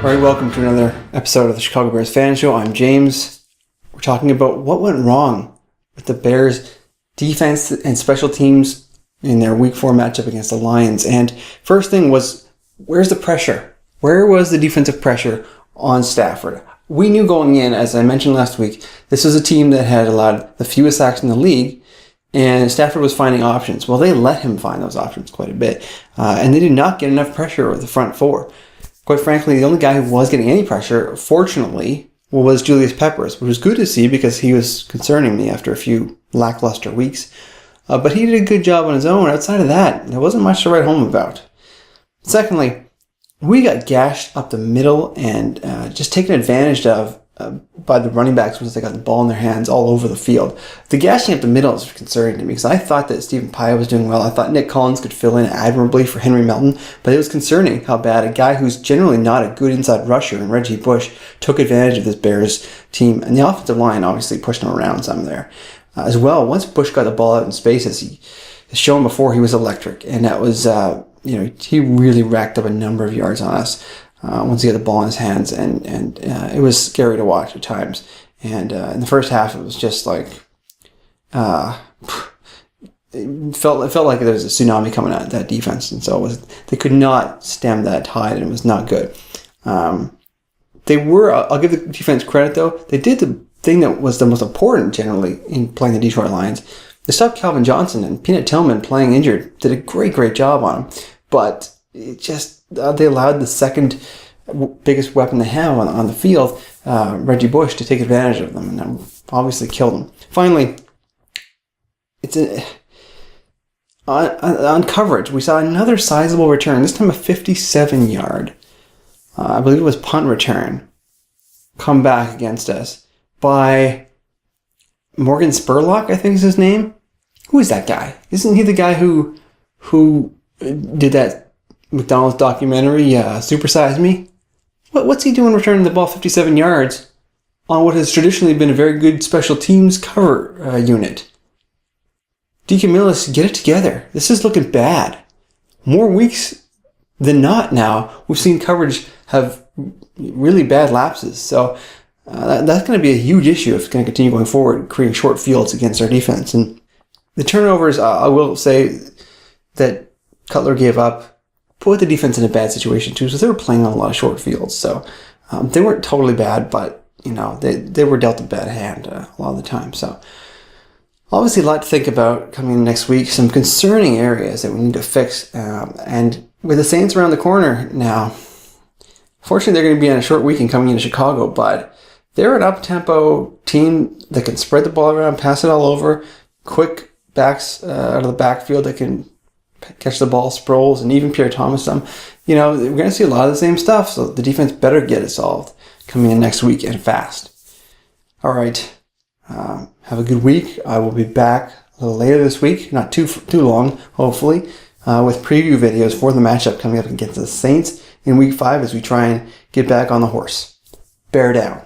All right, welcome to another episode of the Chicago Bears Fan Show. I'm James. We're talking about what went wrong with the Bears' defense and special teams in their Week 4 matchup against the Lions. And first thing was, where's the pressure? Where was the defensive pressure on Stafford? We knew going in, as I mentioned last week, this was a team that had allowed the fewest sacks in the league, and Stafford was finding options. Well, they let him find those options quite a bit, and they did not get enough pressure with the front four. Quite frankly, the only guy who was getting any pressure, fortunately, was Julius Peppers, which was good to see because he was concerning me after a few lackluster weeks. But he did a good job on his own. Outside of that, there wasn't much to write home about. Secondly, we got gashed up the middle and just taken advantage of by the running backs once they got the ball in their hands all over the field. The gashing up the middle is concerning to me because I thought that Stephen Pye was doing well. I thought Nick Collins could fill in admirably for Henry Melton, but it was concerning how bad a guy who's generally not a good inside rusher and Reggie Bush took advantage of this Bears team. And the offensive line obviously pushed him around some there as well. Once Bush got the ball out in spaces, he has shown before he was electric, and that was he really racked up a number of yards on us. Once he got the ball in his hands, and it was scary to watch at times. And in the first half, it was just like it felt like there was a tsunami coming at that defense, and so they could not stem that tide, and it was not good. They were. I'll give the defense credit though. They did the thing that was the most important generally in playing the Detroit Lions. They stopped Calvin Johnson, and Peanut Tillman, playing injured, did a great job on him, but it just they allowed the second biggest weapon they have on the field, Reggie Bush, to take advantage of them, and obviously killed them. Finally, on coverage, we saw another sizable return, this time a 57-yard, I believe it was punt return, come back against us by Morgan Spurlock, I think is his name. Who is that guy? Isn't he the guy who did that McDonald's documentary, Super Size Me? What's he doing returning the ball 57 yards on what has traditionally been a very good special teams cover unit? DeCamillis, get it together. This is looking bad. More weeks than not now, we've seen coverage have really bad lapses. So that's going to be a huge issue if it's going to continue going forward, creating short fields against our defense. And the turnovers, I will say that Cutler gave up, put the defense in a bad situation too, so they were playing on a lot of short fields. So they weren't totally bad, but they were dealt a bad hand a lot of the time. So obviously a lot to think about coming in next week. Some concerning areas that we need to fix. And with the Saints around the corner now, fortunately they're going to be on a short weekend coming into Chicago, but they're an up-tempo team that can spread the ball around, pass it all over, quick backs out of the backfield that can catch the ball, Sproles, and even Pierre Thomas. We're going to see a lot of the same stuff, so the defense better get it solved coming in next week and fast. All right. Have a good week. I will be back a little later this week, not too long, hopefully, with preview videos for the matchup coming up against the Saints in Week 5 as we try and get back on the horse. Bear down.